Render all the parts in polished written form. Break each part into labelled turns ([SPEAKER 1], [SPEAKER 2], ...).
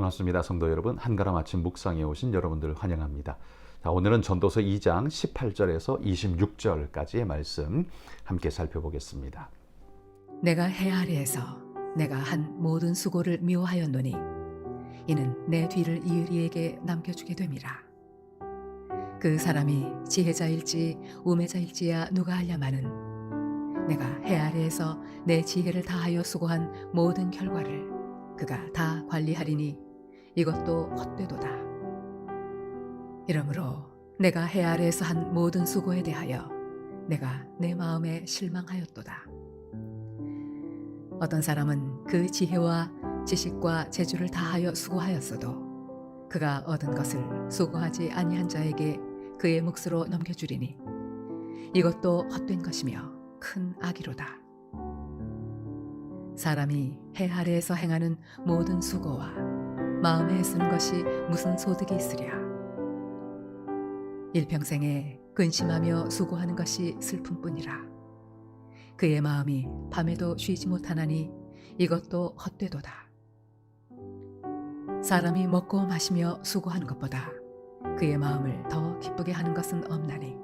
[SPEAKER 1] 반갑습니다. 성도 여러분, 한가람 아침 묵상에 오신 여러분들 환영합니다. 자, 오늘은 전도서 2장 18절에서 26절까지의 말씀 함께 살펴보겠습니다.
[SPEAKER 2] 내가 해 아래에서 내가 한 모든 수고를 미워하였노니 이는 내 뒤를 이을 이에게 남겨주게 됨이라. 그 사람이 지혜자일지 우매자일지야 누가 알랴마는 내가 해 아래에서 내 지혜를 다하여 수고한 모든 결과를 그가 다 관리하리니 이것도 헛되도다. 이러므로 내가 해 아래에서 한 모든 수고에 대하여 내가 내 마음에 실망하였도다. 어떤 사람은 그 지혜와 지식과 재주를 다하여 수고하였어도 그가 얻은 것을 수고하지 아니한 자에게 그의 몫으로 넘겨주리니 이것도 헛된 것이며 큰 악이로다. 사람이 해 아래에서 행하는 모든 수고와 마음에 애쓰는 것이 무슨 소득이 있으랴. 일평생에 근심하며 수고하는 것이 슬픔뿐이라. 그의 마음이 밤에도 쉬지 못하나니 이것도 헛되도다. 사람이 먹고 마시며 수고하는 것보다 그의 마음을 더 기쁘게 하는 것은 없나니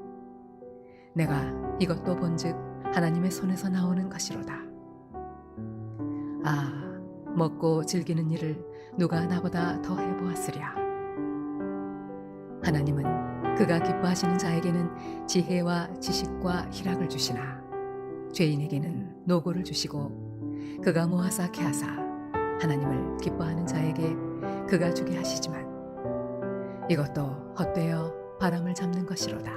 [SPEAKER 2] 내가 이것도 본즉 하나님의 손에서 나오는 것이로다. 아, 먹고 즐기는 일을 누가 나보다 더 해보았으랴. 하나님은 그가 기뻐하시는 자에게는 지혜와 지식과 희락을 주시나 죄인에게는 노고를 주시고 그가 모아서 캐하사 하나님을 기뻐하는 자에게 그가 주게 하시지만 이것도 헛되어 바람을 잡는 것이로다.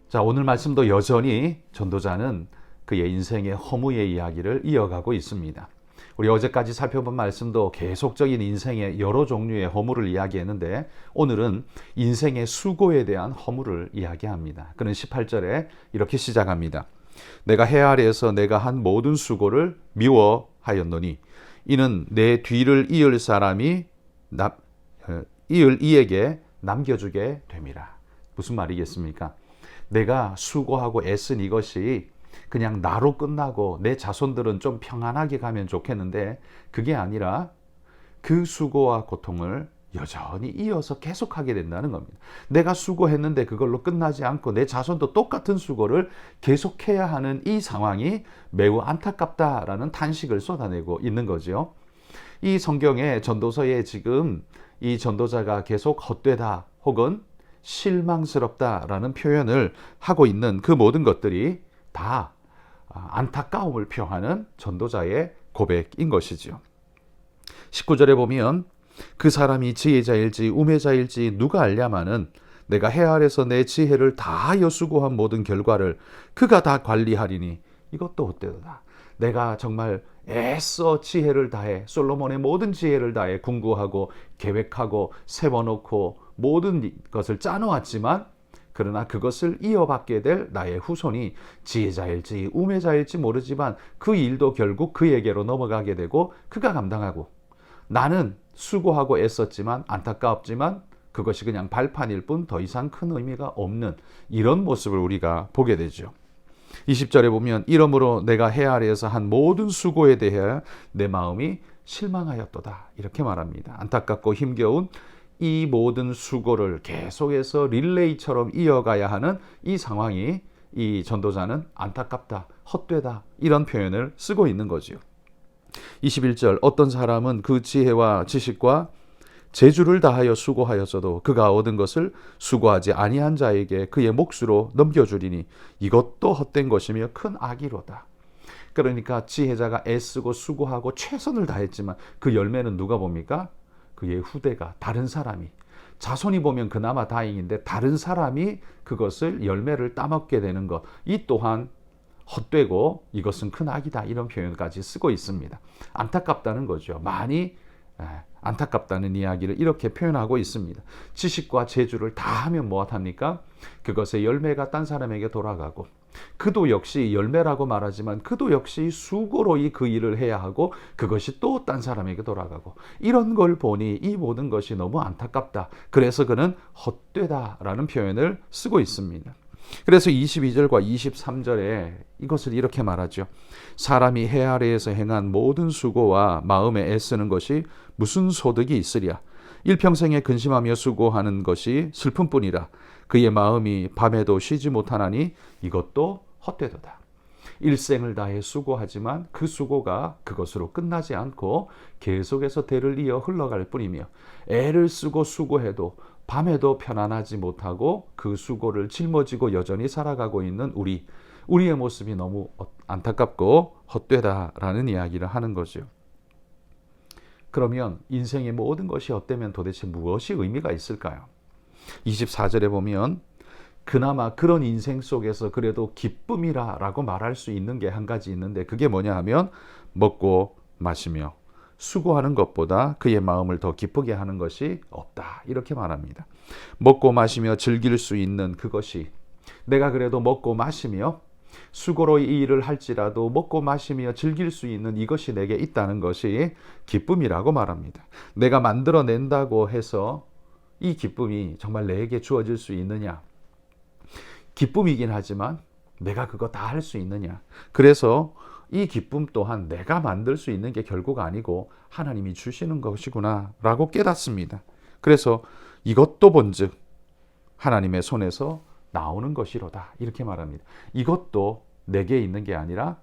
[SPEAKER 1] 자, 오늘 말씀도 여전히 전도자는 그의 인생의 허무의 이야기를 이어가고 있습니다. 우리 어제까지 살펴본 말씀도 계속적인 인생의 여러 종류의 허무를 이야기했는데 오늘은 인생의 수고에 대한 허무를 이야기합니다. 그는 18절에 이렇게 시작합니다. 내가 해 아래에서 내가 한 모든 수고를 미워하였노니 이는 내 뒤를 이을 사람이 이을 이에게 남겨주게 됨이라. 무슨 말이겠습니까? 내가 수고하고 애쓴 이것이 그냥 나로 끝나고 내 자손들은 좀 평안하게 가면 좋겠는데 그게 아니라 그 수고와 고통을 여전히 이어서 계속하게 된다는 겁니다. 내가 수고했는데 그걸로 끝나지 않고 내 자손도 똑같은 수고를 계속해야 하는 이 상황이 매우 안타깝다라는 탄식을 쏟아내고 있는 거죠. 이 성경의 전도서에 지금 이 전도자가 계속 헛되다 혹은 실망스럽다라는 표현을 하고 있는 그 모든 것들이 다 안타까움을 표하는 전도자의 고백인 것이죠. 19절에 보면 그 사람이 지혜자일지 우매자일지 누가 알랴마는 내가 해 아래서 내 지혜를 다하여 수고한 모든 결과를 그가 다 관리하리니 이것도 헛되도다. 내가 정말 애써 지혜를 다해 솔로몬의 모든 지혜를 다해 궁구하고 계획하고 세워놓고 모든 것을 짜놓았지만 그러나 그것을 이어받게 될 나의 후손이 지혜자일지 우매자일지 모르지만 그 일도 결국 그에게로 넘어가게 되고 그가 감당하고 나는 수고하고 애썼지만 안타깝지만 그것이 그냥 발판일 뿐 더 이상 큰 의미가 없는 이런 모습을 우리가 보게 되죠. 20절에 보면 이러므로 내가 해 아래에서 한 모든 수고에 대해 내 마음이 실망하였도다 이렇게 말합니다. 안타깝고 힘겨운 이 모든 수고를 계속해서 릴레이처럼 이어가야 하는 이 상황이 이 전도자는 안타깝다, 헛되다 이런 표현을 쓰고 있는 거지요. 21절 어떤 사람은 그 지혜와 지식과 재주를 다하여 수고하였어도 그가 얻은 것을 수고하지 아니한 자에게 그의 몫으로 넘겨주리니 이것도 헛된 것이며 큰 악이로다. 그러니까 지혜자가 애쓰고 수고하고 최선을 다했지만 그 열매는 누가 봅니까? 그의 후대가 다른 사람이 자손이 보면 그나마 다행인데 다른 사람이 그것을 열매를 따먹게 되는 것 이 또한 헛되고 이것은 큰 악이다 이런 표현까지 쓰고 있습니다. 안타깝다는 거죠. 많이 안타깝다는 이야기를 이렇게 표현하고 있습니다. 지식과 재주를 다 하면 무엇합니까? 그것의 열매가 딴 사람에게 돌아가고 그도 역시 열매라고 말하지만 그도 역시 수고로 그 일을 해야 하고 그것이 또 딴 사람에게 돌아가고 이런 걸 보니 이 모든 것이 너무 안타깝다. 그래서 그는 헛되다라는 표현을 쓰고 있습니다. 그래서 22절과 23절에 이것을 이렇게 말하죠. 사람이 해 아래에서 행한 모든 수고와 마음에 애쓰는 것이 무슨 소득이 있으랴. 일평생에 근심하며 수고하는 것이 슬픔뿐이라. 그의 마음이 밤에도 쉬지 못하나니 이것도 헛되도다. 일생을 다해 수고하지만 그 수고가 그것으로 끝나지 않고 계속해서 대를 이어 흘러갈 뿐이며, 애를 쓰고 수고해도 밤에도 편안하지 못하고 그 수고를 짊어지고 여전히 살아가고 있는 우리의 모습이 너무 안타깝고 헛되다라는 이야기를 하는 거죠. 그러면 인생의 모든 것이 헛되면 도대체 무엇이 의미가 있을까요? 24절에 보면 그나마 그런 인생 속에서 그래도 기쁨이라고 말할 수 있는 게 한 가지 있는데, 그게 뭐냐 하면 먹고 마시며 수고하는 것보다 그의 마음을 더 기쁘게 하는 것이 없다, 이렇게 말합니다. 먹고 마시며 즐길 수 있는 그것이, 내가 그래도 먹고 마시며 수고로 이 일을 할지라도 먹고 마시며 즐길 수 있는 이것이 내게 있다는 것이 기쁨이라고 말합니다. 내가 만들어낸다고 해서 이 기쁨이 정말 내게 주어질 수 있느냐? 기쁨이긴 하지만 내가 그거 다 할 수 있느냐? 그래서 이 기쁨 또한 내가 만들 수 있는 게 결국 아니고 하나님이 주시는 것이구나 라고 깨닫습니다. 그래서 이것도 본즉 하나님의 손에서 나오는 것이로다, 이렇게 말합니다. 이것도 내게 있는 게 아니라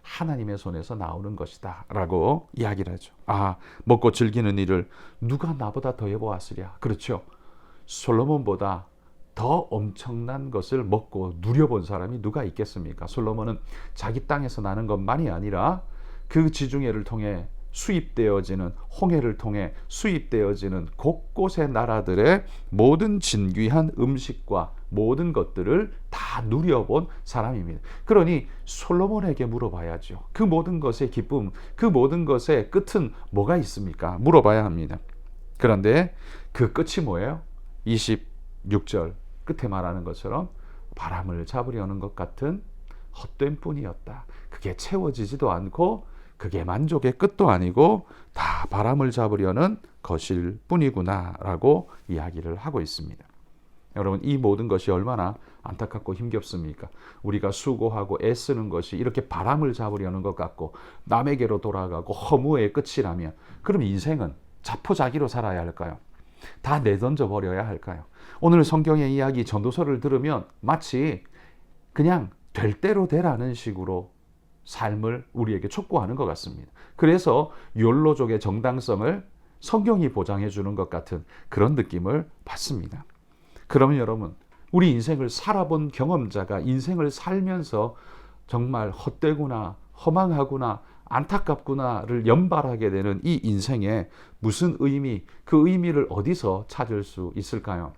[SPEAKER 1] 하나님의 손에서 나오는 것이다 라고 이야기를 하죠. 먹고 즐기는 일을 누가 나보다 더 해보았으랴. 그렇죠. 솔로몬보다 더 엄청난 것을 먹고 누려본 사람이 누가 있겠습니까? 솔로몬은 자기 땅에서 나는 것만이 아니라 그 지중해를 통해 수입되어지는, 홍해를 통해 수입되어지는 곳곳의 나라들의 모든 진귀한 음식과 모든 것들을 다 누려본 사람입니다. 그러니 솔로몬에게 물어봐야죠. 그 모든 것의 기쁨, 그 모든 것의 끝은 뭐가 있습니까? 물어봐야 합니다. 그런데 그 끝이 뭐예요? 26절 끝에 말하는 것처럼 바람을 잡으려는 것 같은 헛된 뿐이었다. 그게 채워지지도 않고 그게 만족의 끝도 아니고 다 바람을 잡으려는 것일 뿐이구나 라고 이야기를 하고 있습니다. 여러분, 이 모든 것이 얼마나 안타깝고 힘겹습니까? 우리가 수고하고 애쓰는 것이 이렇게 바람을 잡으려는 것 같고 남에게로 돌아가고 허무의 끝이라면, 그럼 인생은 자포자기로 살아야 할까요? 다 내던져 버려야 할까요? 오늘 성경의 이야기, 전도서를 들으면 마치 그냥 될 대로 되라는 식으로 삶을 우리에게 촉구하는 것 같습니다. 그래서 욜로족의 정당성을 성경이 보장해 주는 것 같은 그런 느낌을 받습니다. 그러면 여러분, 우리 인생을 살아본 경험자가 인생을 살면서 정말 헛되구나, 허망하구나, 안타깝구나를 연발하게 되는 이 인생에 무슨 의미, 그 의미를 어디서 찾을 수 있을까요?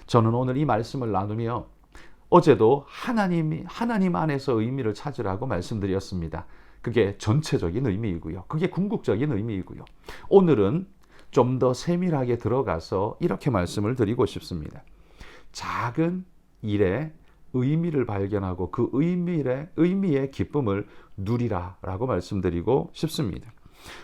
[SPEAKER 1] 저는 오늘 이 말씀을 나누며 어제도 하나님 안에서 의미를 찾으라고 말씀드렸습니다. 그게 전체적인 의미이고요. 그게 궁극적인 의미이고요. 오늘은 좀 더 세밀하게 들어가서 이렇게 말씀을 드리고 싶습니다. 작은 일에 의미를 발견하고 그 의미의 기쁨을 누리라라고 말씀드리고 싶습니다.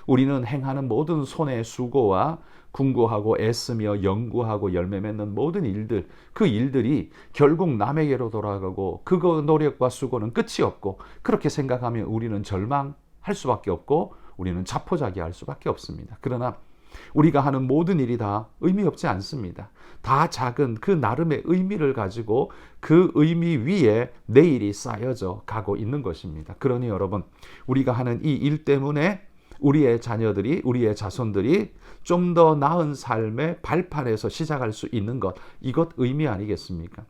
[SPEAKER 1] 우리는 행하는 모든 손의 수고와 궁구하고 애쓰며 연구하고 열매 맺는 모든 일들, 그 일들이 결국 남에게로 돌아가고 그 노력과 수고는 끝이 없고, 그렇게 생각하면 우리는 절망할 수밖에 없고 우리는 자포자기할 수밖에 없습니다. 그러나 우리가 하는 모든 일이 다 의미 없지 않습니다. 다 작은 그 나름의 의미를 가지고 그 의미 위에 내일이 쌓여져 가고 있는 것입니다. 그러니 여러분, 우리가 하는 이 일 때문에 우리의 자녀들이, 우리의 자손들이 좀 더 나은 삶의 발판에서 시작할 수 있는 것, 이것 의미 아니겠습니까?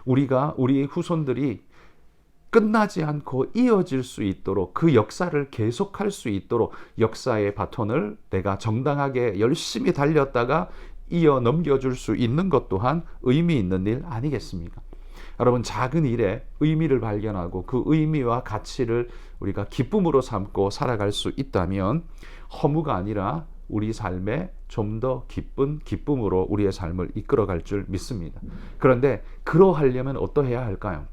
[SPEAKER 1] 우리 후손들이 끝나지 않고 이어질 수 있도록, 그 역사를 계속할 수 있도록 역사의 바톤을 내가 정당하게 열심히 달렸다가 이어 넘겨줄 수 있는 것 또한 의미 있는 일 아니겠습니까? 여러분, 작은 일에 의미를 발견하고 그 의미와 가치를 우리가 기쁨으로 삼고 살아갈 수 있다면 허무가 아니라 우리 삶에 좀 더 기쁜 기쁨으로 우리의 삶을 이끌어갈 줄 믿습니다. 그런데 그러하려면 어떠해야 할까요?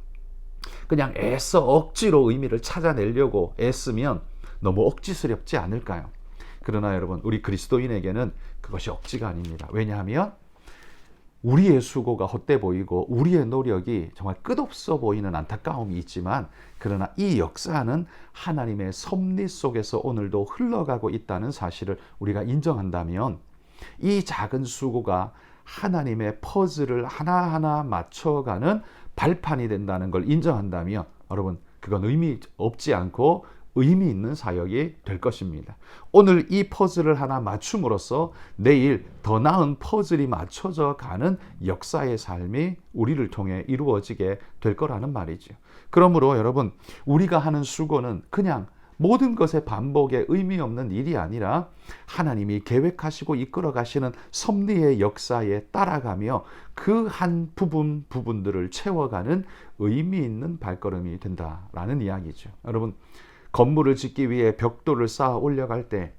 [SPEAKER 1] 그냥 애써 억지로 의미를 찾아내려고 애쓰면 너무 억지스럽지 않을까요? 그러나 여러분, 우리 그리스도인에게는 그것이 억지가 아닙니다. 왜냐하면 우리의 수고가 헛돼 보이고 우리의 노력이 정말 끝없어 보이는 안타까움이 있지만, 그러나 이 역사는 하나님의 섭리 속에서 오늘도 흘러가고 있다는 사실을 우리가 인정한다면, 이 작은 수고가 하나님의 퍼즐을 하나하나 맞춰가는 발판이 된다는 걸 인정한다면, 여러분, 그건 의미 없지 않고 의미 있는 사역이 될 것입니다. 오늘 이 퍼즐을 하나 맞춤으로써 내일 더 나은 퍼즐이 맞춰져 가는 역사의 삶이 우리를 통해 이루어지게 될 거라는 말이죠. 그러므로 여러분, 우리가 하는 수고는 그냥 모든 것의 반복에 의미 없는 일이 아니라 하나님이 계획하시고 이끌어 가시는 섭리의 역사에 따라가며 그 한 부분들을 채워가는 의미 있는 발걸음이 된다라는 이야기죠. 여러분, 건물을 짓기 위해 벽돌을 쌓아 올려갈 때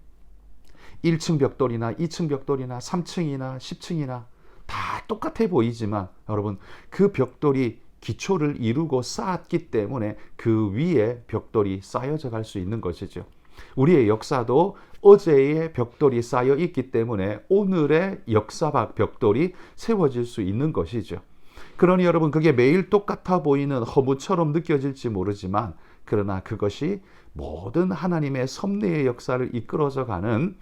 [SPEAKER 1] 1층 벽돌이나 2층 벽돌이나 3층이나 10층이나 다 똑같아 보이지만, 여러분, 그 벽돌이 기초를 이루고 쌓았기 때문에 그 위에 벽돌이 쌓여져 갈 수 있는 것이죠. 우리의 역사도 어제의 벽돌이 쌓여 있기 때문에 오늘의 역사박 벽돌이 세워질 수 있는 것이죠. 그러니 여러분, 그게 매일 똑같아 보이는 허무처럼 느껴질지 모르지만, 그러나 그것이 모든 하나님의 섭리의 역사를 이끌어져 가는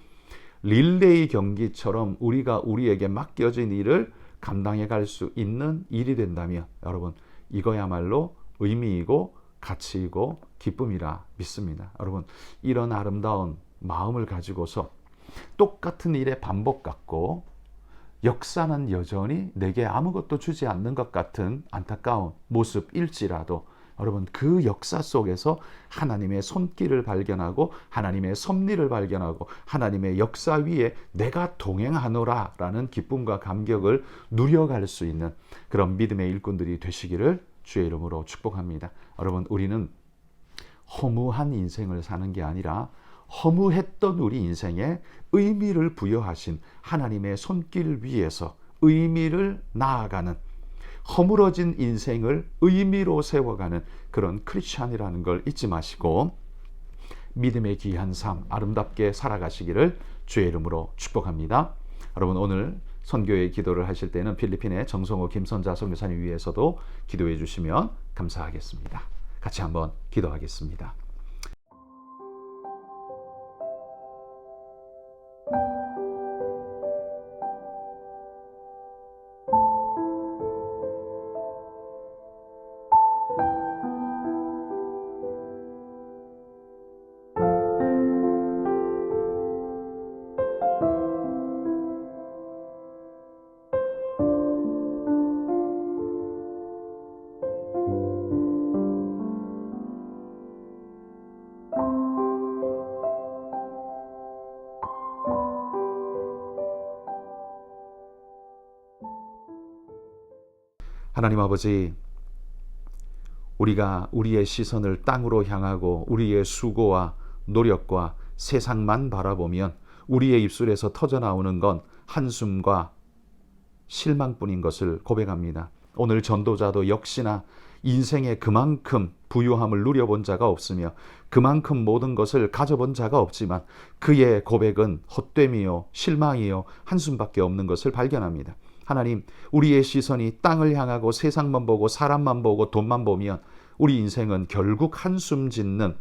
[SPEAKER 1] 릴레이 경기처럼 우리가 우리에게 맡겨진 일을 감당해 갈 수 있는 일이 된다면, 여러분, 이거야말로 의미이고 가치이고 기쁨이라 믿습니다. 여러분, 이런 아름다운 마음을 가지고서 똑같은 일의 반복 같고 역사는 여전히 내게 아무것도 주지 않는 것 같은 안타까운 모습일지라도, 여러분, 그 역사 속에서 하나님의 손길을 발견하고 하나님의 섭리를 발견하고 하나님의 역사 위에 내가 동행하노라 라는 기쁨과 감격을 누려갈 수 있는 그런 믿음의 일꾼들이 되시기를 주의 이름으로 축복합니다. 여러분, 우리는 허무한 인생을 사는 게 아니라 허무했던 우리 인생에 의미를 부여하신 하나님의 손길 위에서 의미를 나아가는, 허물어진 인생을 의미로 세워가는 그런 크리스찬이라는 걸 잊지 마시고 믿음의 귀한 삶 아름답게 살아가시기를 주의 이름으로 축복합니다. 여러분, 오늘 선교의 기도를 하실 때는 필리핀의 정성호 김선자 선교사님 위해서도 기도해 주시면 감사하겠습니다. 같이 한번 기도하겠습니다. 하나님 아버지, 우리가 우리의 시선을 땅으로 향하고 우리의 수고와 노력과 세상만 바라보면 우리의 입술에서 터져나오는 건 한숨과 실망뿐인 것을 고백합니다. 오늘 전도자도 역시나 인생에 그만큼 부유함을 누려본 자가 없으며 그만큼 모든 것을 가져본 자가 없지만 그의 고백은 헛됨이요 실망이요 한숨밖에 없는 것을 발견합니다. 하나님, 우리의 시선이 땅을 향하고 세상만 보고 사람만 보고 돈만 보면 우리 인생은 결국 한숨 짓는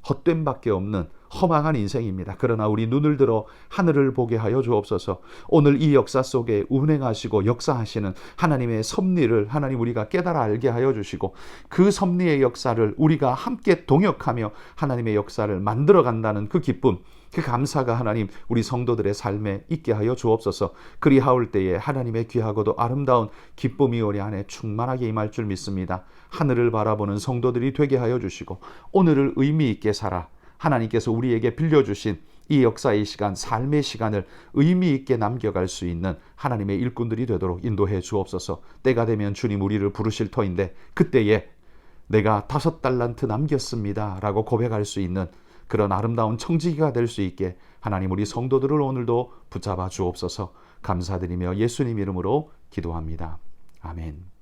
[SPEAKER 1] 헛됨밖에 없는 허망한 인생입니다. 그러나 우리 눈을 들어 하늘을 보게 하여 주옵소서. 오늘 이 역사 속에 운행하시고 역사하시는 하나님의 섭리를 하나님 우리가 깨달아 알게 하여 주시고 그 섭리의 역사를 우리가 함께 동역하며 하나님의 역사를 만들어 간다는 그 기쁨, 그 감사가 하나님 우리 성도들의 삶에 있게 하여 주옵소서. 그리하올 때에 하나님의 귀하고도 아름다운 기쁨이 우리 안에 충만하게 임할 줄 믿습니다. 하늘을 바라보는 성도들이 되게 하여 주시고 오늘을 의미 있게 살아 하나님께서 우리에게 빌려주신 이 역사의 시간, 삶의 시간을 의미 있게 남겨갈 수 있는 하나님의 일꾼들이 되도록 인도해 주옵소서. 때가 되면 주님 우리를 부르실 터인데 그때에 내가 5달란트 남겼습니다 라고 고백할 수 있는 그런 아름다운 청지기가 될 수 있게 하나님 우리 성도들을 오늘도 붙잡아 주옵소서. 감사드리며 예수님 이름으로 기도합니다. 아멘.